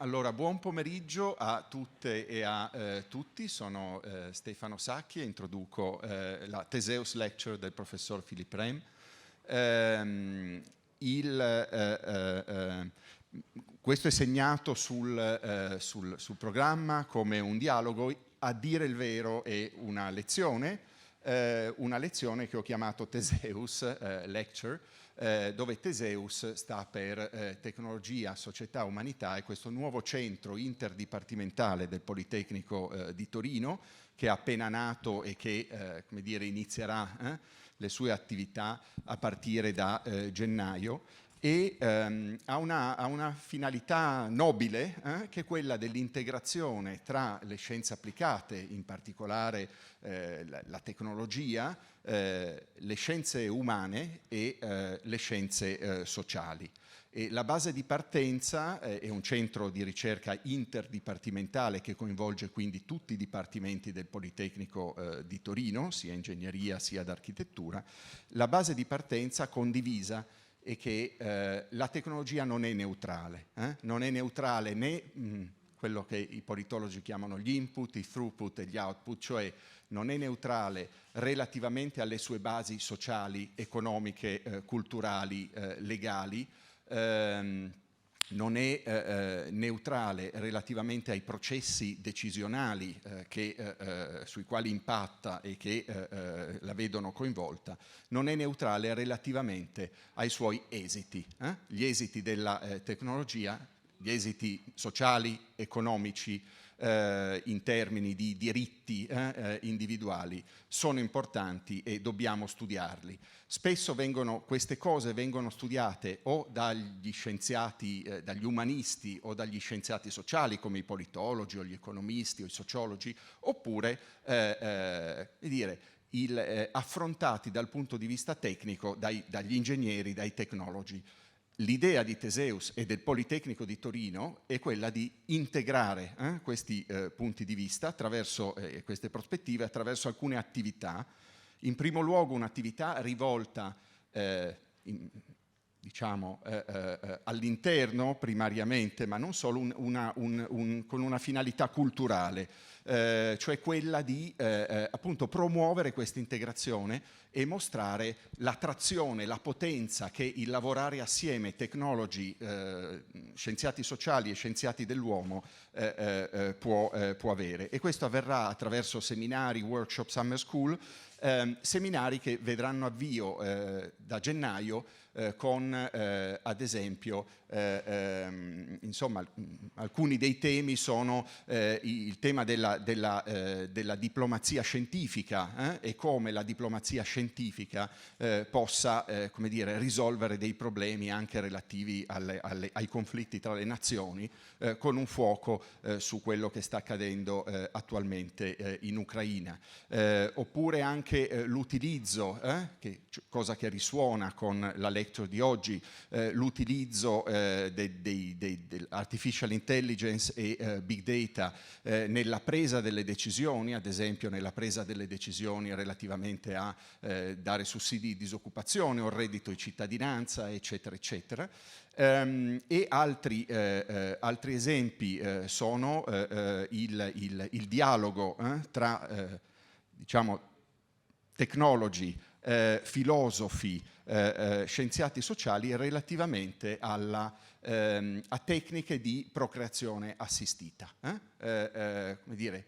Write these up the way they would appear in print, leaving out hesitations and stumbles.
Allora, buon pomeriggio a tutte e a tutti. Sono Stefano Sacchi e introduco la Theseus Lecture del professor Philipp Rehm. Questo è segnato sul programma come un dialogo. A dire il vero è una lezione che ho chiamato Theseus Lecture, dove Theseus sta per Tecnologia, Società, Umanità, e questo nuovo centro interdipartimentale del Politecnico di Torino, che è appena nato e che come dire, inizierà le sue attività a partire da gennaio, e ha una finalità nobile, che è quella dell'integrazione tra le scienze applicate, in particolare la tecnologia, le scienze umane e le scienze sociali. E la base di partenza è un centro di ricerca interdipartimentale che coinvolge quindi tutti i dipartimenti del Politecnico di Torino, sia ingegneria sia d'architettura. La base di partenza condivisa è che la tecnologia non è neutrale, non è neutrale né quello che i politologi chiamano gli input, i throughput e gli output, cioè non è neutrale relativamente alle sue basi sociali, economiche, culturali, legali, non è neutrale relativamente ai processi decisionali sui quali impatta e che la vedono coinvolta, non è neutrale relativamente ai suoi esiti, gli esiti della tecnologia, gli esiti sociali, economici, in termini di diritti individuali, sono importanti e dobbiamo studiarli. Spesso queste cose vengono studiate o dagli scienziati, dagli umanisti o dagli scienziati sociali come i politologi o gli economisti o i sociologi, oppure affrontati dal punto di vista tecnico dagli ingegneri, dai tecnologi. L'idea di Theseus e del Politecnico di Torino è quella di integrare questi punti di vista attraverso queste prospettive, attraverso alcune attività. In primo luogo un'attività rivolta all'interno primariamente, ma non solo, con una finalità culturale, cioè quella di appunto promuovere questa integrazione e mostrare l'attrazione, la potenza che il lavorare assieme, tecnologi, scienziati sociali e scienziati dell'uomo può avere. E questo avverrà attraverso seminari, workshop, summer school, seminari che vedranno avvio da gennaio con ad esempio insomma alcuni dei temi sono il tema della diplomazia scientifica e come la diplomazia scientifica possa come dire, risolvere dei problemi anche relativi ai conflitti tra le nazioni, con un fuoco su quello che sta accadendo attualmente in Ucraina, oppure anche l'utilizzo, cosa che risuona con la lecture di oggi, l'utilizzo dell'artificial intelligence e big data nella presa delle decisioni, ad esempio nella presa delle decisioni relativamente a dare sussidi di disoccupazione o reddito di cittadinanza, eccetera, eccetera. E altri esempi sono il dialogo tra diciamo tecnologi, filosofi, scienziati sociali relativamente a tecniche di procreazione assistita, come dire,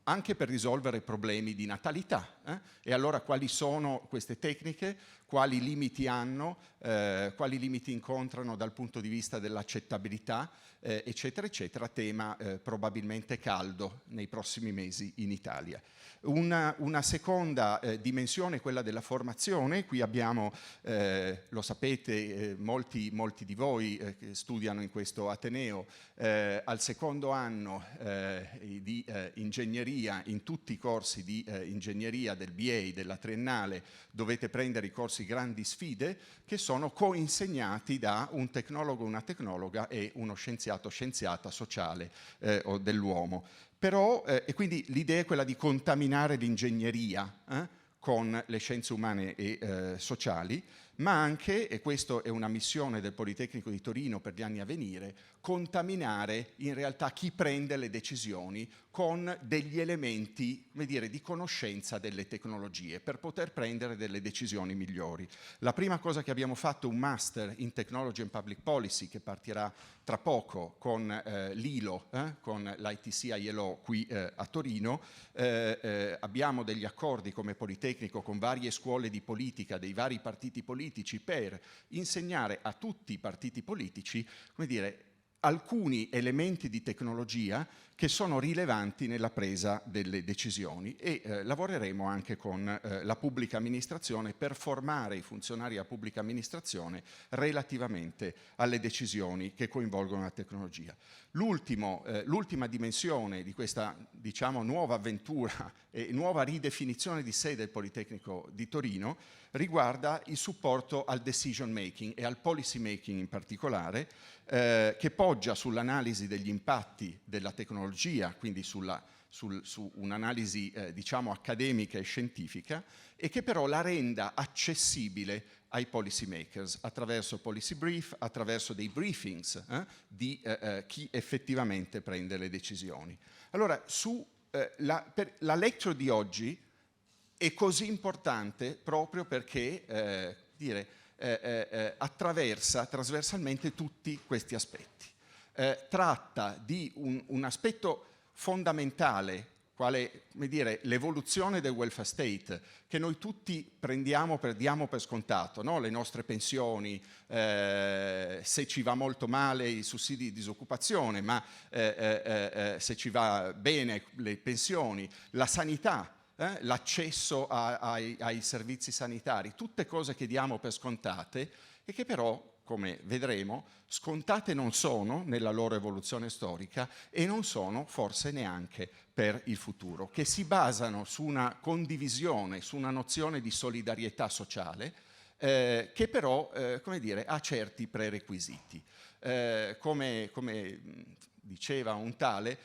anche per risolvere problemi di natalità. E allora quali sono queste tecniche? Quali limiti hanno? Quali limiti incontrano dal punto di vista dell'accettabilità? Eccetera, eccetera, tema probabilmente caldo nei prossimi mesi in Italia. Una seconda dimensione, quella della formazione. Qui abbiamo, lo sapete, molti di voi che studiano in questo Ateneo, al secondo anno di ingegneria, in tutti i corsi di ingegneria del BA, della triennale, dovete prendere i corsi Grandi Sfide, che sono co-insegnati da un tecnologo, una tecnologa e uno scienziata sociale o dell'uomo. Però, e quindi l'idea è quella di contaminare l'ingegneria con le scienze umane e sociali, ma anche, e questa è una missione del Politecnico di Torino per gli anni a venire, contaminare in realtà chi prende le decisioni con degli elementi, come dire, di conoscenza delle tecnologie per poter prendere delle decisioni migliori. La prima cosa che abbiamo fatto è un Master in Technology and Public Policy che partirà tra poco con l'ILO, con l'ITC ILO qui a Torino. Abbiamo degli accordi come Politecnico con varie scuole di politica dei vari partiti politici per insegnare a tutti i partiti politici, come dire, alcuni elementi di tecnologia che sono rilevanti nella presa delle decisioni e lavoreremo anche con la pubblica amministrazione per formare i funzionari della pubblica amministrazione relativamente alle decisioni che coinvolgono la tecnologia. L'ultima dimensione di questa, diciamo, nuova avventura e nuova ridefinizione di sé del Politecnico di Torino riguarda il supporto al decision making e al policy making in particolare, che poggia sull'analisi degli impatti della tecnologia, quindi su un'analisi diciamo accademica e scientifica, e che però la renda accessibile ai policy makers attraverso policy brief, attraverso dei briefings di chi effettivamente prende le decisioni. Allora, la lecture di oggi è così importante proprio perché attraversa trasversalmente tutti questi aspetti. Tratta di un aspetto fondamentale, quale, come dire, l'evoluzione del welfare state, che noi tutti diamo per scontato, no? Le nostre pensioni, se ci va molto male i sussidi di disoccupazione, ma se ci va bene le pensioni, la sanità, l'accesso ai servizi sanitari, tutte cose che diamo per scontate e che però, come vedremo, scontate non sono nella loro evoluzione storica e non sono forse neanche per il futuro, che si basano su una condivisione, su una nozione di solidarietà sociale che però, come dire, ha certi prerequisiti. Come diceva un tale,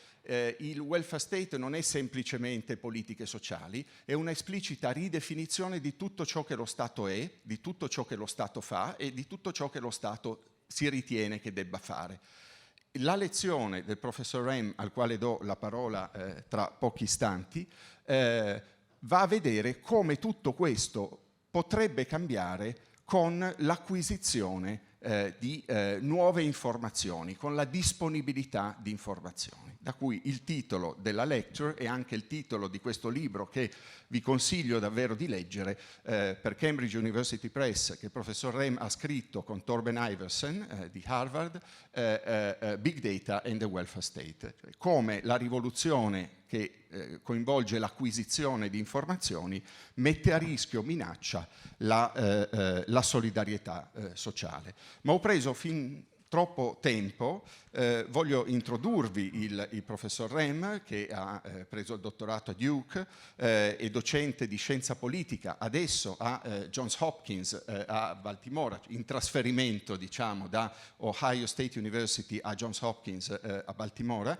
il welfare state non è semplicemente politiche sociali, è una esplicita ridefinizione di tutto ciò che lo Stato è, di tutto ciò che lo Stato fa e di tutto ciò che lo Stato si ritiene che debba fare. La lezione del professor Rehm, al quale do la parola tra pochi istanti, va a vedere come tutto questo potrebbe cambiare con l'acquisizione di nuove informazioni, con la disponibilità di informazioni. Da cui il titolo della lecture e anche il titolo di questo libro che vi consiglio davvero di leggere per Cambridge University Press, che il professor Rehm ha scritto con Torben Iversen di Harvard, Big Data and the Welfare State, cioè come la rivoluzione che coinvolge l'acquisizione di informazioni mette a rischio, minaccia la solidarietà sociale. Ma ho preso fin troppo tempo, voglio introdurvi il professor Rehm, che ha preso il dottorato a Duke, è docente di scienza politica, adesso a Johns Hopkins a Baltimora, in trasferimento diciamo da Ohio State University a Johns Hopkins a Baltimora.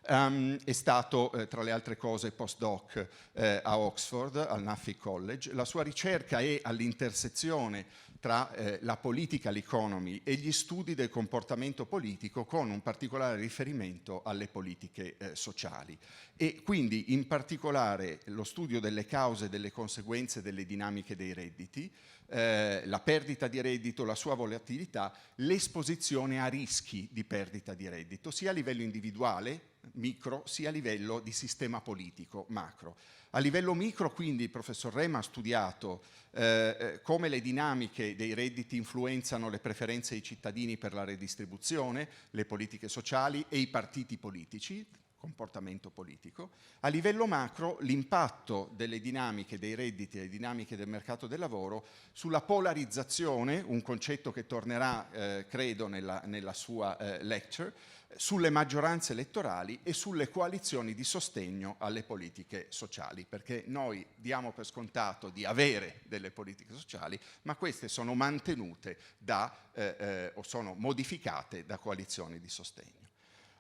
È stato, tra le altre cose, postdoc a Oxford, al Nuffield College. La sua ricerca è all'intersezione tra la political economy e gli studi del comportamento politico, con un particolare riferimento alle politiche sociali. E quindi, in particolare, lo studio delle cause e delle conseguenze delle dinamiche dei redditi, la perdita di reddito, la sua volatilità, l'esposizione a rischi di perdita di reddito, sia a livello individuale, micro, sia a livello di sistema politico, macro. A livello micro, quindi, il professor Rehm ha studiato come le dinamiche dei redditi influenzano le preferenze dei cittadini per la redistribuzione, le politiche sociali e i partiti politici, comportamento politico. A livello macro, l'impatto delle dinamiche dei redditi e le dinamiche del mercato del lavoro sulla polarizzazione, un concetto che tornerà, credo, nella sua lecture, sulle maggioranze elettorali e sulle coalizioni di sostegno alle politiche sociali, perché noi diamo per scontato di avere delle politiche sociali, ma queste sono mantenute o sono modificate da coalizioni di sostegno.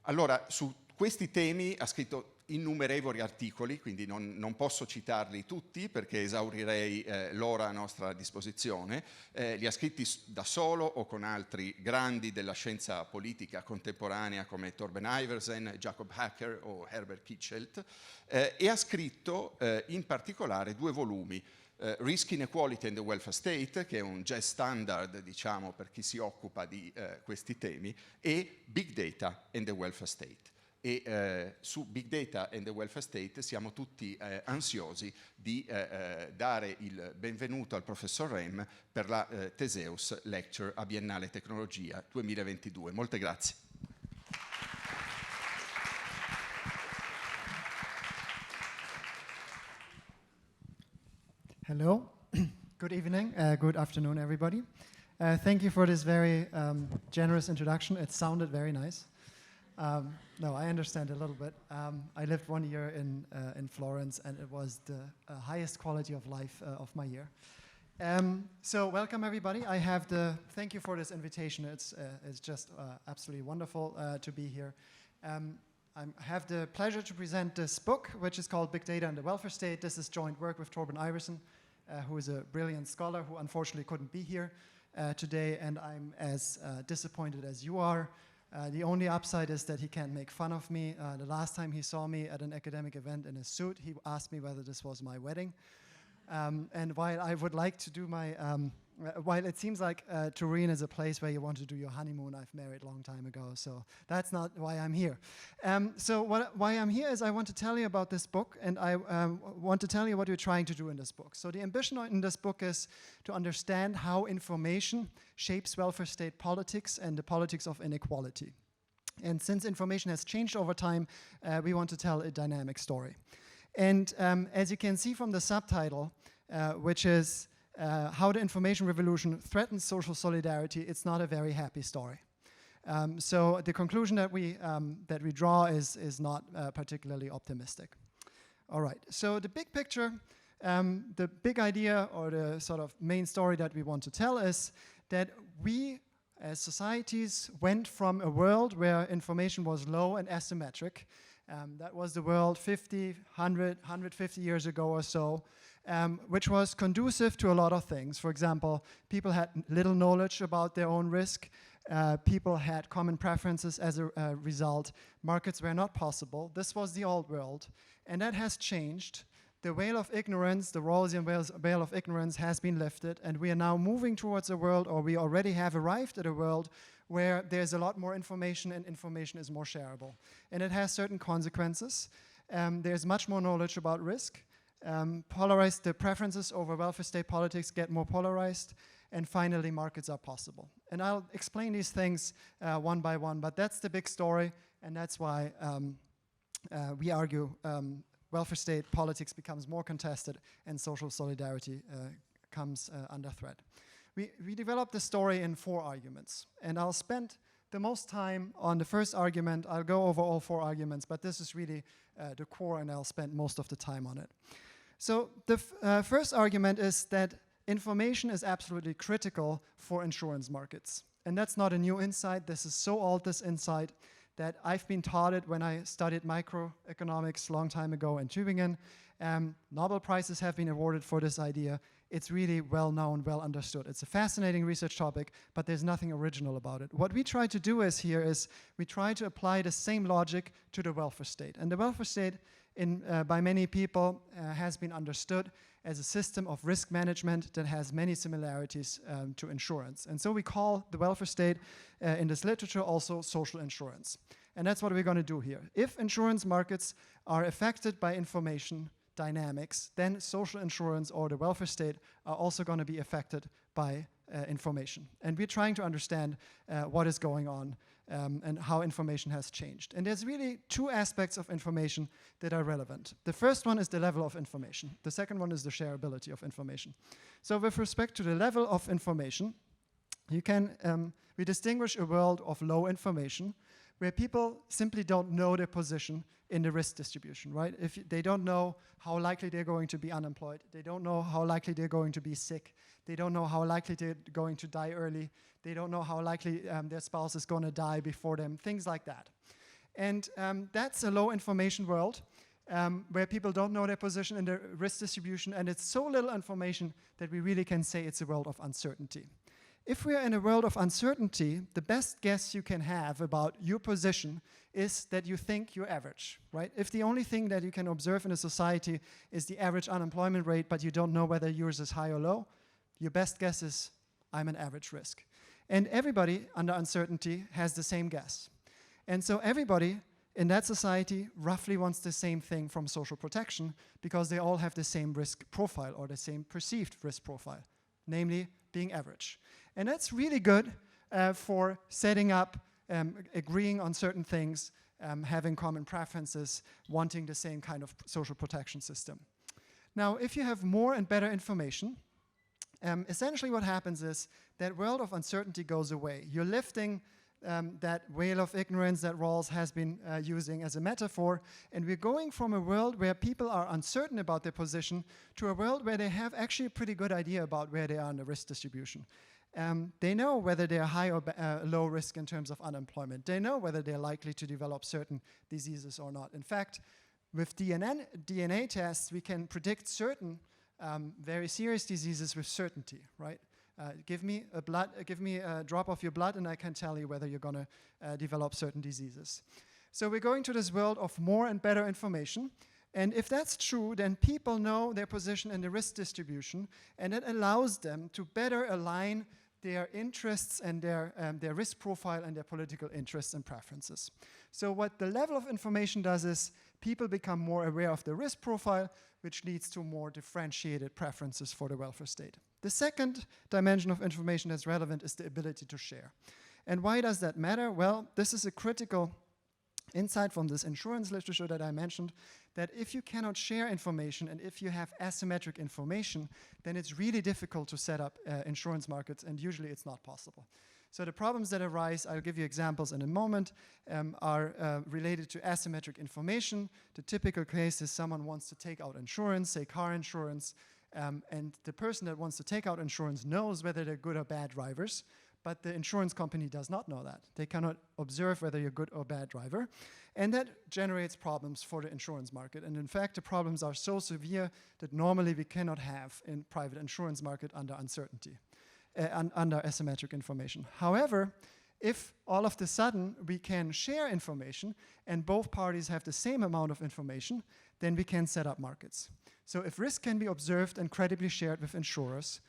Allora, su questi temi ha scritto innumerevoli articoli, quindi non posso citarli tutti perché esaurirei l'ora a nostra disposizione. Li ha scritti da solo o con altri grandi della scienza politica contemporanea come Torben Iversen, Jacob Hacker o Herbert Kitschelt, e ha scritto in particolare 2 volumi. Risk Inequality and the Welfare State, che è un jazz standard, diciamo, per chi si occupa di questi temi, e Big Data and the Welfare State. E su Big Data and the Welfare State siamo tutti ansiosi di dare il benvenuto al professor Rehm per la Theseus Lecture a Biennale Tecnologia 2022. Molte grazie. Hello, good evening, good afternoon, everybody. Thank you for this very generous introduction. It sounded very nice. No, I understand a little bit. I lived 1 year in Florence, and it was the highest quality of life of my year. So welcome, everybody. Thank you for this invitation. It's just absolutely wonderful to be here. I have the pleasure to present this book, which is called Big Data and the Welfare State. This is joint work with Torben Iversen, who is a brilliant scholar who unfortunately couldn't be here today, and I'm as disappointed as you are. The only upside is that he can't make fun of me. The last time he saw me at an academic event in a suit, he asked me whether this was my wedding. And while I would like to do while it seems like Torino is a place where you want to do your honeymoon, I've married a long time ago, so that's not why I'm here. Why I'm here is I want to tell you about this book, and I want to tell you what we're trying to do in this book. So the ambition in this book is to understand how information shapes welfare state politics and the politics of inequality. And since information has changed over time, we want to tell a dynamic story. And as you can see from the subtitle, which is How the Information Revolution Threatens Social Solidarity, it's not a very happy story. So the conclusion that we draw is not particularly optimistic. All right, so the big picture, the big idea or the sort of main story that we want to tell is that we as societies went from a world where information was low and asymmetric. That was the world 50, 100, 150 years ago or so, which was conducive to a lot of things. For example, people had little knowledge about their own risk. People had common preferences as a result. Markets were not possible. This was the old world, and that has changed. The veil of ignorance, the Rawlsian veil of ignorance has been lifted, and we are now moving towards a world, or we already have arrived at a world where there's a lot more information and information is more shareable. And it has certain consequences. There's much more knowledge about risk. The preferences over welfare state politics get more polarized, and finally markets are possible. And I'll explain these things one by one, but that's the big story, and that's why we argue welfare state politics becomes more contested and social solidarity comes under threat. We developed the story in 4 arguments, and I'll spend the most time on the first argument. I'll go over all 4 arguments, but this is really the core, and I'll spend most of the time on it. So the first argument is that information is absolutely critical for insurance markets. And that's not a new insight. This is so old, this insight, that I've been taught it when I studied microeconomics a long time ago in Tübingen. Nobel Prizes have been awarded for this idea. It's really well known, well understood. It's a fascinating research topic, but there's nothing original about it. What we try to do is we try to apply the same logic to the welfare state. And the welfare state, by many people, has been understood as a system of risk management that has many similarities to insurance. And so we call the welfare state in this literature also social insurance. And that's what we're going to do here. If insurance markets are affected by information dynamics, then social insurance or the welfare state are also going to be affected by information. And we're trying to understand what is going on and how information has changed. And there's really 2 aspects of information that are relevant. The first one is the level of information. The second one is the shareability of information. So with respect to the level of information, we distinguish a world of low information where people simply don't know their position in the risk distribution, right? If they don't know how likely they're going to be unemployed, they don't know how likely they're going to be sick, they don't know how likely they're going to die early, they don't know how likely their spouse is going to die before them, things like that. And that's a low information world where people don't know their position in the risk distribution, and it's so little information that we really can say it's a world of uncertainty. If we are in a world of uncertainty, the best guess you can have about your position is that you think you're average, right? If the only thing that you can observe in a society is the average unemployment rate, but you don't know whether yours is high or low, your best guess is, I'm an average risk. And everybody under uncertainty has the same guess. And so everybody in that society roughly wants the same thing from social protection because they all have the same risk profile or the same perceived risk profile, namely being average. And that's really good for setting up, agreeing on certain things, having common preferences, wanting the same kind of social protection system. Now, if you have more and better information, essentially what happens is that world of uncertainty goes away. You're lifting that veil of ignorance that Rawls has been using as a metaphor, and we're going from a world where people are uncertain about their position to a world where they have actually a pretty good idea about where they are in the risk distribution. They know whether they're high or low risk in terms of unemployment. They know whether they're likely to develop certain diseases or not. In fact, with DNA tests, we can predict certain very serious diseases with certainty, right? Give me a drop of your blood and I can tell you whether you're going to develop certain diseases. So we're going to this world of more and better information. And if that's true, then people know their position in the risk distribution, and it allows them to better align their interests and their risk profile and their political interests and preferences. So what the level of information does is people become more aware of the risk profile, which leads to more differentiated preferences for the welfare state. The second dimension of information that's relevant is the ability to share. And why does that matter? Well, this is a critical insight from this insurance literature that I mentioned, that if you cannot share information and if you have asymmetric information, then it's really difficult to set up insurance markets, and usually it's not possible. So the problems that arise, I'll give you examples in a moment, are related to asymmetric information. The typical case is someone wants to take out insurance, say car insurance, and the person that wants to take out insurance knows whether they're good or bad drivers, but the insurance company does not know that. They cannot observe whether you're a good or bad driver. And that generates problems for the insurance market. And in fact, the problems are so severe that normally we cannot have in private insurance market under uncertainty, under asymmetric information. However, if all of a sudden we can share information and both parties have the same amount of information, then we can set up markets. So if risk can be observed and credibly shared with insurers,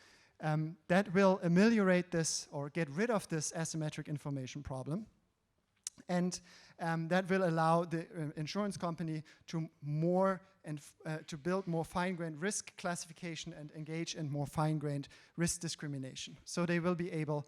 that will ameliorate this or get rid of this asymmetric information problem. And that will allow the insurance company to to build more fine-grained risk classification and engage in more fine-grained risk discrimination. So they will be able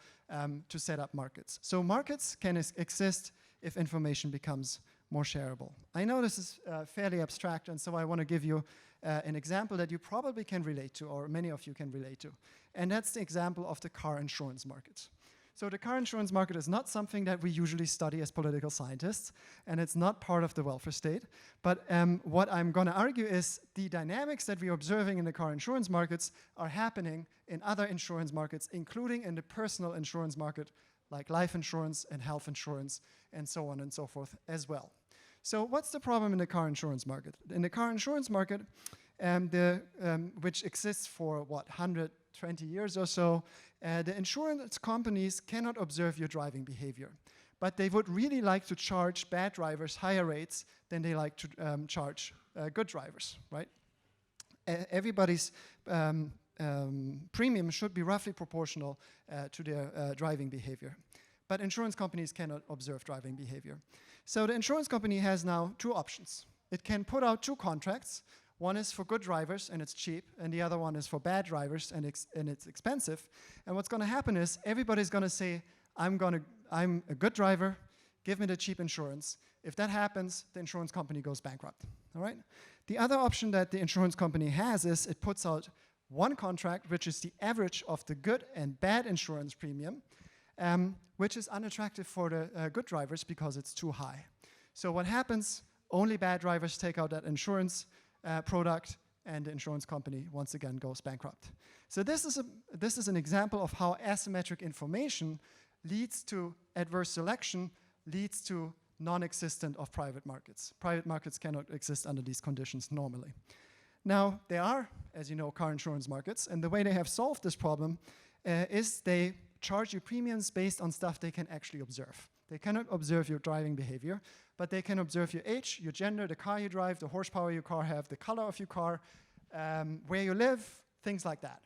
to set up markets. So markets can exist if information becomes more shareable. I know this is fairly abstract, and so I want to give you an example that you probably can relate to, or many of you can relate to. And that's the example of the car insurance market. So the car insurance market is not something that we usually study as political scientists, and it's not part of the welfare state. But what I'm going to argue is the dynamics that we're observing in the car insurance markets are happening in other insurance markets, including in the personal insurance market, like life insurance and health insurance, and so on and so forth as well. So what's the problem in the car insurance market? In the car insurance market, which exists for, 120 years or so, the insurance companies cannot observe your driving behavior. But they would really like to charge bad drivers higher rates than they like to charge good drivers, right? Everybody's premium should be roughly proportional to their driving behavior. But insurance companies cannot observe driving behavior. So the insurance company has now two options. It can put out two contracts. One is for good drivers and it's cheap, and the other one is for bad drivers and it's expensive. And what's going to happen is everybody's going to say, I'm a good driver, give me the cheap insurance. If that happens, the insurance company goes bankrupt. All right? The other option that the insurance company has is it puts out one contract, which is the average of the good and bad insurance premium, which is unattractive for the good drivers because it's too high. So what happens? Only bad drivers take out that insurance product, and the insurance company once again goes bankrupt. So this is an example of how asymmetric information leads to adverse selection, leads to non-existent of private markets. Private markets cannot exist under these conditions normally. Now, there are, as you know, car insurance markets, and the way they have solved this problem is they charge you premiums based on stuff they can actually observe. They cannot observe your driving behavior, but they can observe your age, your gender, the car you drive, the horsepower your car have, the color of your car, where you live, things like that.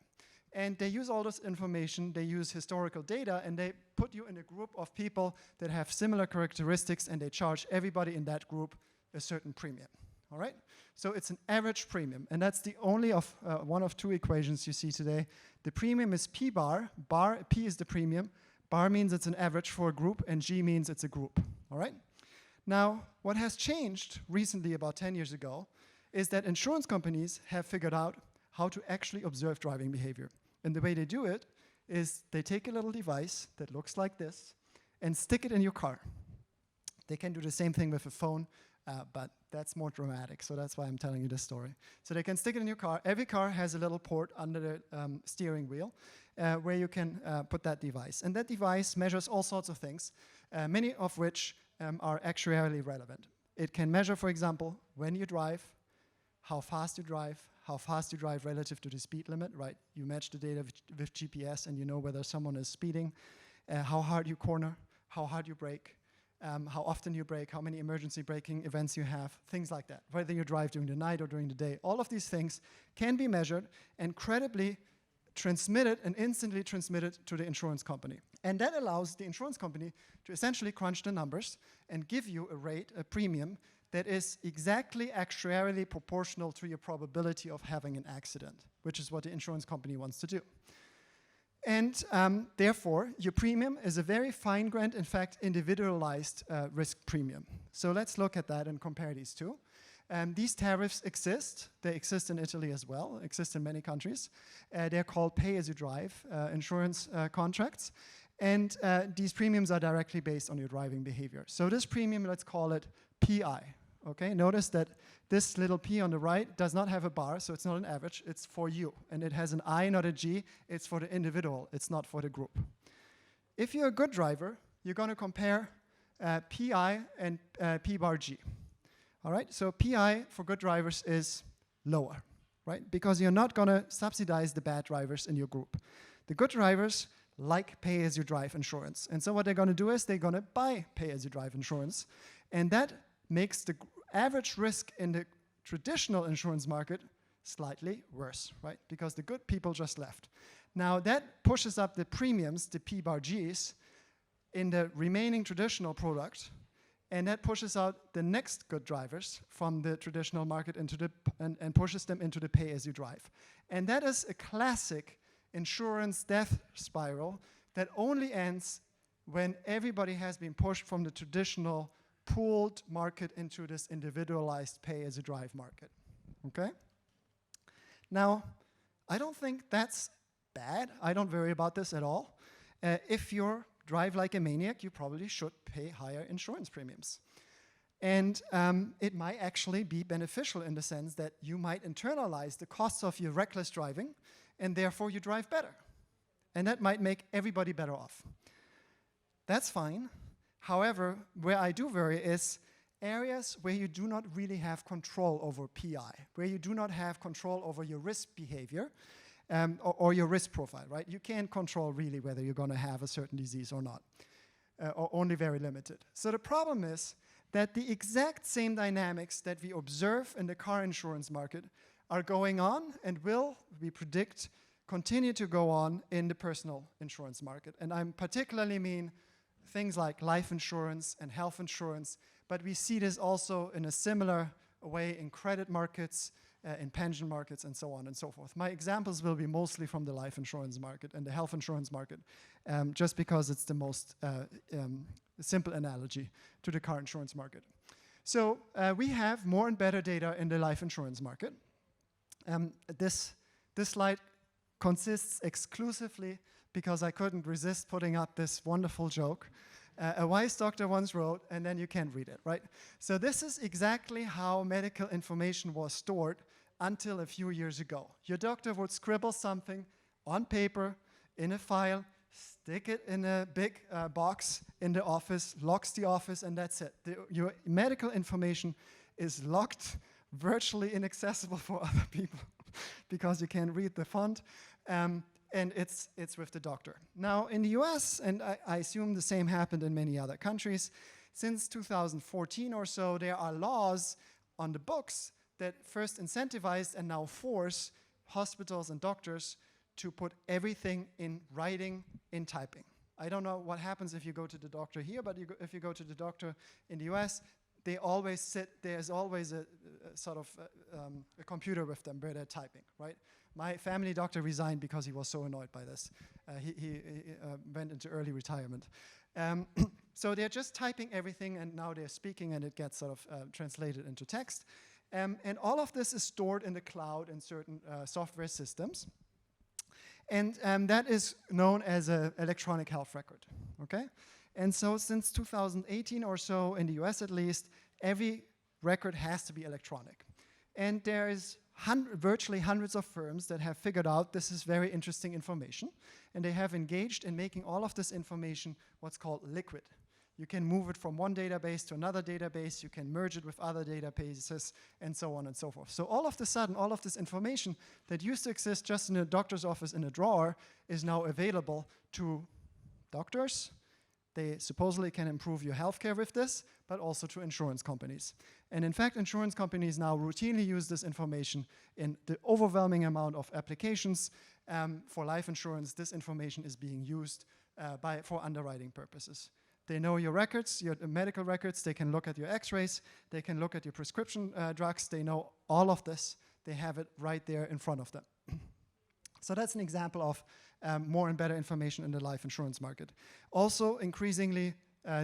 And they use all this information, they use historical data, and they put you in a group of people that have similar characteristics, and they charge everybody in that group a certain premium. All right? So it's an average premium, and that's the only of one of two equations you see today. The premium is P bar. P is the premium. Bar means it's an average for a group, and G means it's a group. All right? Now, what has changed recently, about 10 years ago, is that insurance companies have figured out how to actually observe driving behavior. And the way they do it is they take a little device that looks like this and stick it in your car. They can do the same thing with a phone, but that's more dramatic, so that's why I'm telling you this story. So they can stick it in your car. Every car has a little port under the steering wheel where you can put that device. And that device measures all sorts of things, many of which are actuarially relevant. It can measure, for example, when you drive, how fast you drive relative to the speed limit, right? You match the data with GPS and you know whether someone is speeding, how hard you corner, how hard you brake, how often you brake, how many emergency braking events you have, things like that. Whether you drive during the night or during the day, all of these things can be measured and credibly transmitted and instantly transmitted to the insurance company. And that allows the insurance company to essentially crunch the numbers and give you a rate, a premium, that is exactly actuarially proportional to your probability of having an accident, which is what the insurance company wants to do. And therefore, your premium is a very fine-grained, in fact, individualized risk premium. So let's look at that and compare these two. These tariffs exist. They exist in Italy as well, exist in many countries. They're called pay-as-you-drive insurance contracts. And these premiums are directly based on your driving behavior. So this premium, let's call it PI. Okay, notice that this little p on the right does not have a bar, so it's not an average, it's for you. And it has an I, not a G, it's for the individual, it's not for the group. If you're a good driver, you're going to compare PI and P bar G. All right, so PI for good drivers is lower, right? Because you're not going to subsidize the bad drivers in your group. The good drivers like pay-as-you-drive insurance. And so what they're going to do is they're going to buy pay-as-you-drive insurance. And that makes the average risk in the traditional insurance market slightly worse, right? Because the good people just left. Now that pushes up the premiums, the P bar Gs, in the remaining traditional product, and that pushes out the next good drivers from the traditional market into the and pushes them into the pay-as-you-drive. And that is a classic insurance death spiral that only ends when everybody has been pushed from the traditional pooled market into this individualized pay-as-you-drive market, okay? Now, I don't think that's bad. I don't worry about this at all. If you drive like a maniac, you probably should pay higher insurance premiums. And it might actually be beneficial in the sense that you might internalize the costs of your reckless driving, and therefore you drive better. And that might make everybody better off. That's fine. However, where I do worry is areas where you do not really have control over PI, where you do not have control over your risk behavior or your risk profile, right? You can't control really whether you're going to have a certain disease or not, or only very limited. So the problem is that the exact same dynamics that we observe in the car insurance market are going on and will, we predict, continue to go on in the personal insurance market. And I particularly mean things like life insurance and health insurance, but we see this also in a similar way in credit markets, in pension markets, and so on and so forth. My examples will be mostly from the life insurance market and the health insurance market, just because it's the most simple analogy to the car insurance market. So we have more and better data in the life insurance market. This slide consists exclusively, because I couldn't resist putting up this wonderful joke. A wise doctor once wrote, and then you can read it, right? So this is exactly how medical information was stored until a few years ago. Your doctor would scribble something on paper, in a file, stick it in a big box in the office, locks the office, and that's it. Your medical information is locked, virtually inaccessible for other people because you can't read the font, and it's with the doctor. Now, in the US, and I assume the same happened in many other countries, since 2014 or so, there are laws on the books that first incentivized and now force hospitals and doctors to put everything in writing, in typing. I don't know what happens if you go to the doctor here, but if you go to the doctor in the US, they always sit, there's always a sort of a computer with them where they're typing, right? My family doctor resigned because he was so annoyed by this. He went into early retirement. So they're just typing everything, and now they're speaking, and it gets sort of translated into text. And all of this is stored in the cloud in certain software systems. And that is known as an electronic health record, okay? And so since 2018 or so, in the US at least, every record has to be electronic. And there is virtually hundreds of firms that have figured out this is very interesting information, and they have engaged in making all of this information what's called liquid. You can move it from one database to another database, you can merge it with other databases, and so on and so forth. So all of a sudden, all of this information that used to exist just in a doctor's office in a drawer is now available to doctors. They supposedly can improve your healthcare with this, but also to insurance companies. And in fact, insurance companies now routinely use this information in the overwhelming amount of applications. For life insurance, this information is being used for underwriting purposes. They know your records, your medical records, they can look at your x-rays, they can look at your prescription drugs, they know all of this. They have it right there in front of them. So that's an example of more and better information in the life insurance market. Also, increasingly,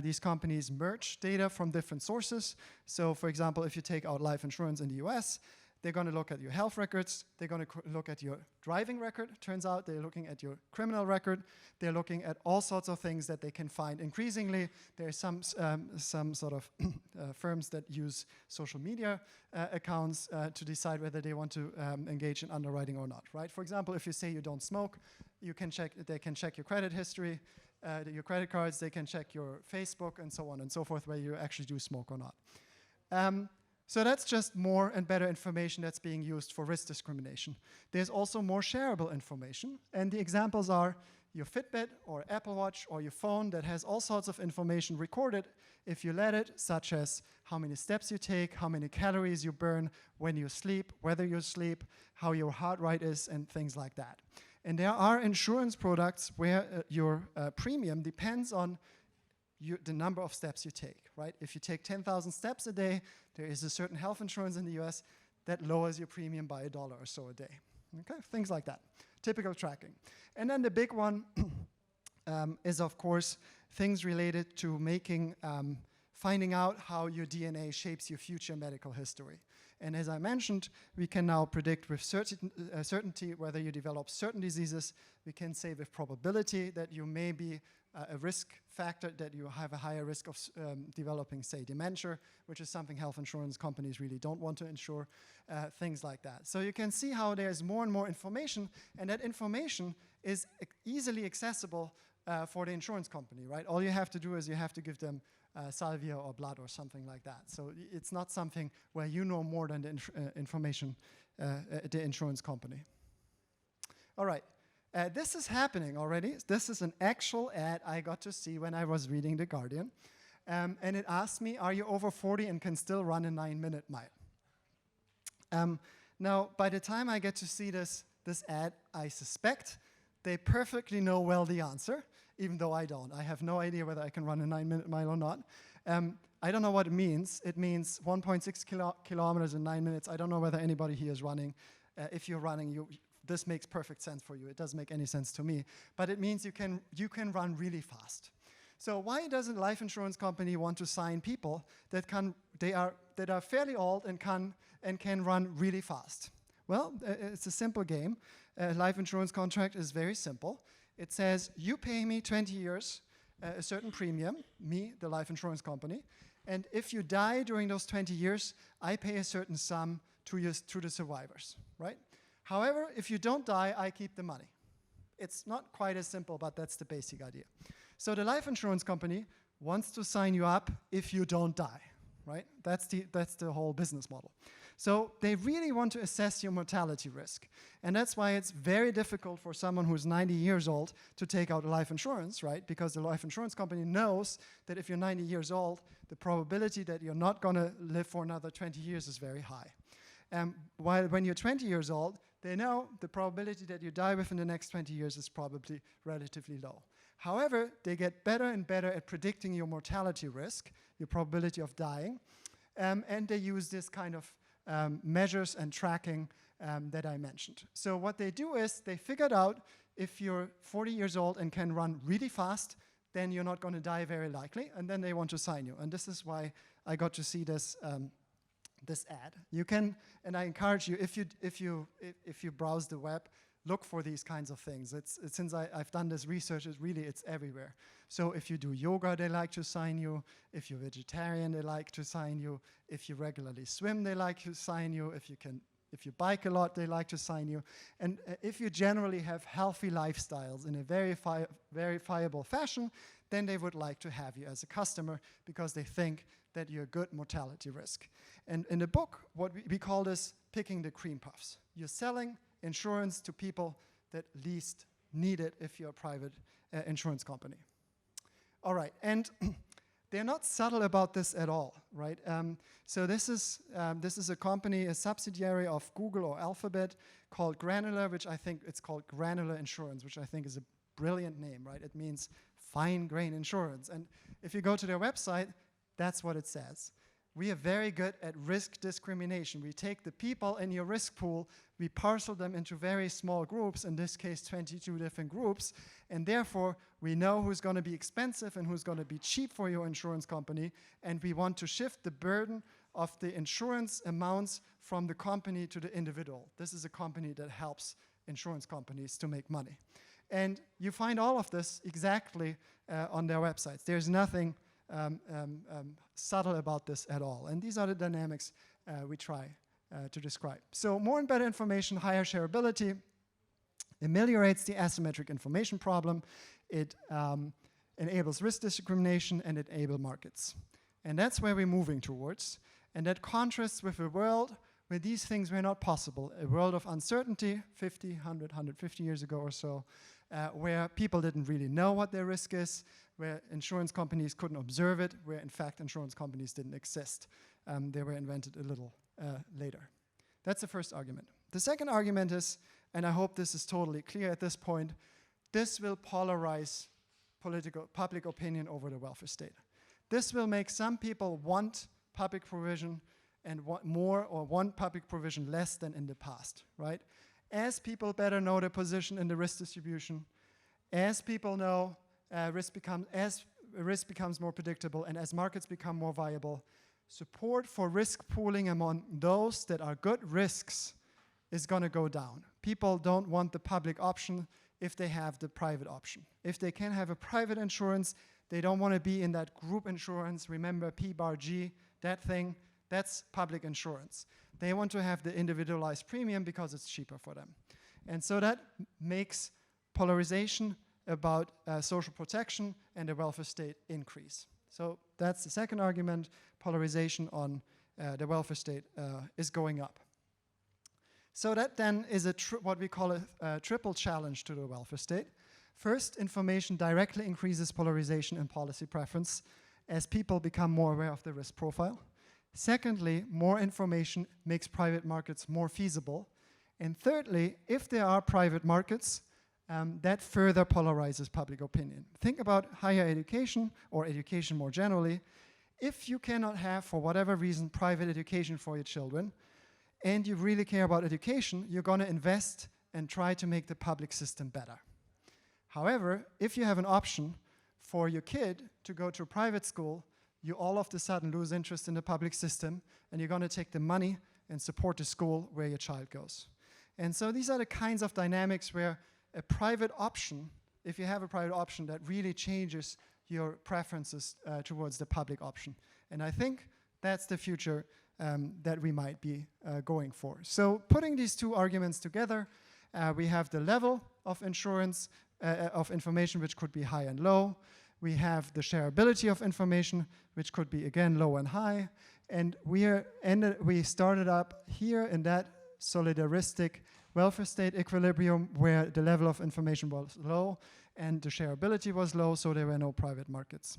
these companies merge data from different sources. So, for example, if you take out life insurance in the US, they're going to look at your health records, they're going to look at your driving record. Turns out they're looking at your criminal record. They're looking at all sorts of things that they can find. Increasingly, there are some sort of firms that use social media accounts to decide whether they want to engage in underwriting or not, right? For example, if you say you don't smoke, they can check your credit history, your credit cards, they can check your Facebook, and so on and so forth, whether you actually do smoke or not. So that's just more and better information that's being used for risk discrimination. There's also more shareable information, and the examples are your Fitbit or Apple Watch or your phone that has all sorts of information recorded if you let it, such as how many steps you take, how many calories you burn, when you sleep, whether you sleep, how your heart rate is, and things like that. And there are insurance products where your premium depends on the number of steps you take, right? If you take 10,000 steps a day, there is a certain health insurance in the US that lowers your premium by $1 or so a day. Okay, things like that. Typical tracking. And then the big one is, of course, things related to finding out how your DNA shapes your future medical history. And as I mentioned, we can now predict with certainty whether you develop certain diseases. We can say with probability that you may be a risk factor, that you have a higher risk of developing, say, dementia, which is something health insurance companies really don't want to insure, things like that. So you can see how there's more and more information, and that information is easily accessible for the insurance company, right? All you have to do is you have to give them salvia or blood or something like that. So it's not something where you know more than the information at the insurance company. All right. This is happening already. This is an actual ad I got to see when I was reading The Guardian. And it asked me, are you over 40 and can still run a 9-minute mile? Now, by the time I get to see this ad, I suspect they perfectly know well the answer, even though I don't. I have no idea whether I can run a 9-minute mile or not. I don't know what it means. It means 1.6 kilometers in 9 minutes. I don't know whether anybody here is running. If you're running, this makes perfect sense for you. It doesn't make any sense to me. But it means you can run really fast. So why doesn't a life insurance company want to sign people that are fairly old and can run really fast? Well, it's a simple game. A life insurance contract is very simple. It says, you pay me 20 years, a certain premium, me, the life insurance company, and if you die during those 20 years, I pay a certain sum to the survivors, right? However, if you don't die, I keep the money. It's not quite as simple, but that's the basic idea. So the life insurance company wants to sign you up if you don't die, right? That's the whole business model. So they really want to assess your mortality risk. And that's why it's very difficult for someone who's 90 years old to take out life insurance, right? Because the life insurance company knows that if you're 90 years old, the probability that you're not going to live for another 20 years is very high. While when you're 20 years old, they know the probability that you die within the next 20 years is probably relatively low. However, they get better and better at predicting your mortality risk, your probability of dying, and they use this kind of measures and tracking that I mentioned. So what they do is they figured out if you're 40 years old and can run really fast, then you're not going to die very likely, and then they want to sign you. And this is why I got to see this this ad. You can, and I encourage you, if you browse the web, look for these kinds of things. Since I've done this research, it's everywhere. So if you do yoga, they like to sign you. If you're vegetarian, they like to sign you. If you regularly swim, they like to sign you. If you bike a lot, they like to sign you. And if you generally have healthy lifestyles in a verifiable fashion, then they would like to have you as a customer because they think that you're a good mortality risk. And in the book, what we call this picking the cream puffs. You're selling insurance to people that least need it if you're a private insurance company. All right, and they're not subtle about this at all, right? So this is a company, a subsidiary of Google or Alphabet called Granular, which I think it's called Granular Insurance, which I think is a brilliant name, right? It means fine grain insurance. And if you go to their website, that's what it says. We are very good at risk discrimination. We take the people in your risk pool, we parcel them into very small groups, in this case 22 different groups, and therefore we know who's going to be expensive and who's going to be cheap for your insurance company, and we want to shift the burden of the insurance amounts from the company to the individual. This is a company that helps insurance companies to make money. And you find all of this exactly on their websites. There's nothing subtle about this at all. And these are the dynamics we try to describe. So more and better information, higher shareability, ameliorates the asymmetric information problem, it enables risk discrimination, and it enables markets. And that's where we're moving towards. And that contrasts with a world where these things were not possible, a world of uncertainty 50, 100, 150 years ago or so, where people didn't really know what their risk is, where insurance companies couldn't observe it, where in fact insurance companies didn't exist. They were invented a little later. That's the first argument. The second argument is, and I hope this is totally clear at this point, this will polarize public opinion over the welfare state. This will make some people want public provision and want more, or want public provision less than in the past, right? As people better know their position in the risk distribution, as people know risk becomes more predictable, and as markets become more viable, support for risk pooling among those that are good risks is going to go down. People don't want the public option if they have the private option. If they can have a private insurance, they don't want to be in that group insurance. Remember P bar G, that thing, that's public insurance. They want to have the individualized premium because it's cheaper for them. And so that makes polarization about social protection and the welfare state increase. So that's the second argument. Polarization on the welfare state is going up. So that then is what we call a triple challenge to the welfare state. First, information directly increases polarization and policy preference as people become more aware of the risk profile. Secondly, more information makes private markets more feasible. And thirdly, if there are private markets, that further polarizes public opinion. Think about higher education, or education more generally. If you cannot have, for whatever reason, private education for your children, and you really care about education, you're going to invest and try to make the public system better. However, if you have an option for your kid to go to a private school, you all of a sudden lose interest in the public system, and you're going to take the money and support the school where your child goes. And so these are the kinds of dynamics where a private option, if you have a private option, that really changes your preferences towards the public option. And I think that's the future that we might be going for. So putting these two arguments together, We have the level of insurance, of information, which could be high and low. We have the shareability of information, which could be, again, low and high. And we started up here in that solidaristic welfare state equilibrium where the level of information was low and the shareability was low, so there were no private markets.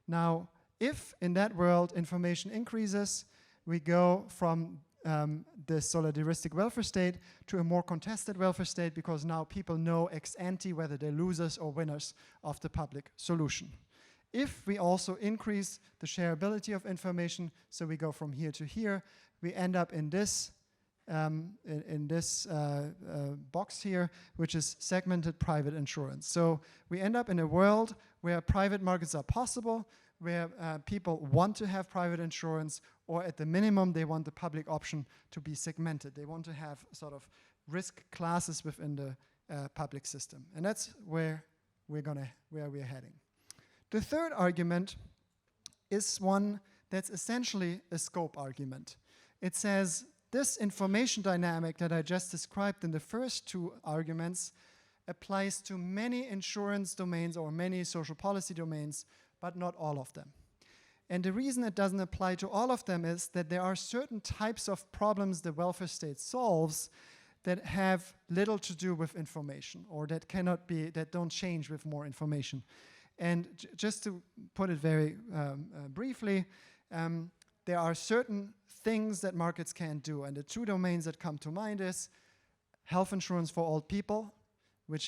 Now, if in that world information increases, we go from the solidaristic welfare state to a more contested welfare state, because now people know ex ante whether they're losers or winners of the public solution. If we also increase the shareability of information, so we go from here to here, we end up in this box here, which is segmented private insurance. So we end up in a world where private markets are possible, where people want to have private insurance, or at the minimum they want the public option to be segmented. They want to have sort of risk classes within the public system. And that's where we're heading. The third argument is one that's essentially a scope argument. It says this information dynamic that I just described in the first two arguments applies to many insurance domains or many social policy domains, but not all of them. And the reason it doesn't apply to all of them is that there are certain types of problems the welfare state solves that have little to do with information, or that don't change with more information. And just to put it very briefly, there are certain things that markets can do, and the two domains that come to mind is health insurance for old people,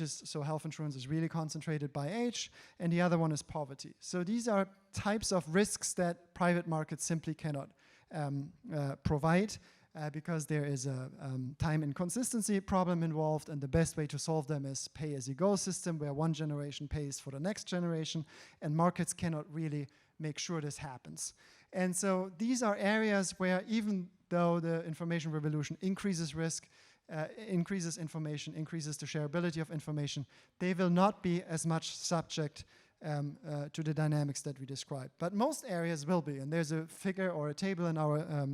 so health insurance is really concentrated by age, and the other one is poverty. So these are types of risks that private markets simply cannot provide because there is a time inconsistency problem involved, and the best way to solve them is pay-as-you-go system, where one generation pays for the next generation, and markets cannot really make sure this happens. And so these are areas where, even though the information revolution increases risk, increases information, increases the shareability of information, they will not be as much subject to the dynamics that we described. But most areas will be, and there's a figure or a table in our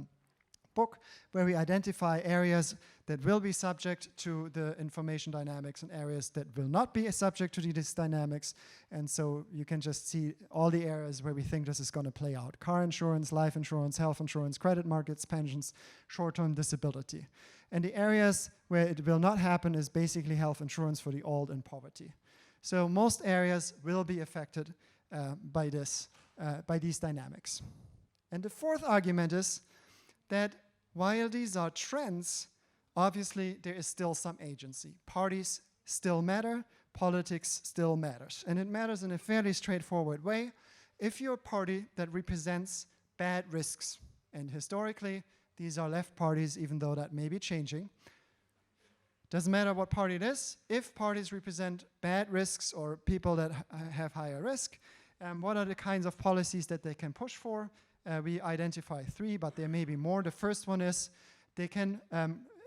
book where we identify areas that will be subject to the information dynamics and areas that will not be subject to these dynamics. And so you can just see all the areas where we think this is going to play out: car insurance, life insurance, health insurance, credit markets, pensions, short-term disability. And the areas where it will not happen is basically health insurance for the old and poverty. So most areas will be affected by these dynamics. And the fourth argument is that while these are trends, obviously there is still some agency. Parties still matter, politics still matters. And it matters in a fairly straightforward way. If you're a party that represents bad risks, and historically these are left parties, even though that may be changing, doesn't matter what party it is, if parties represent bad risks or people that have higher risk, what are the kinds of policies that they can push for? We identify three, but there may be more. The first one is they can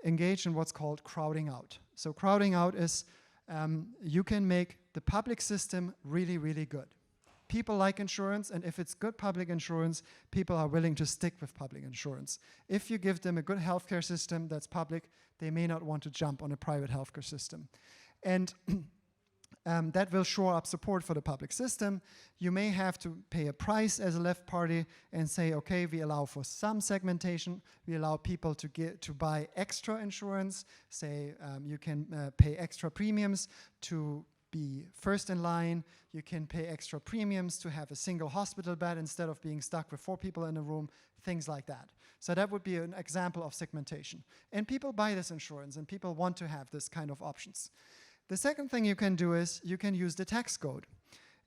engage in what's called crowding out. So crowding out is you can make the public system really, really good. People like insurance, and if it's good public insurance, people are willing to stick with public insurance. If you give them a good healthcare system that's public, they may not want to jump on a private healthcare system. And that will shore up support for the public system. You may have to pay a price as a left party and say, okay, we allow for some segmentation. We allow people to buy extra insurance. Say you can pay extra premiums to be first in line. You can pay extra premiums to have a single hospital bed instead of being stuck with 4 people in a room, things like that. So that would be an example of segmentation. And people buy this insurance, and people want to have this kind of options. The second thing you can do is you can use the tax code.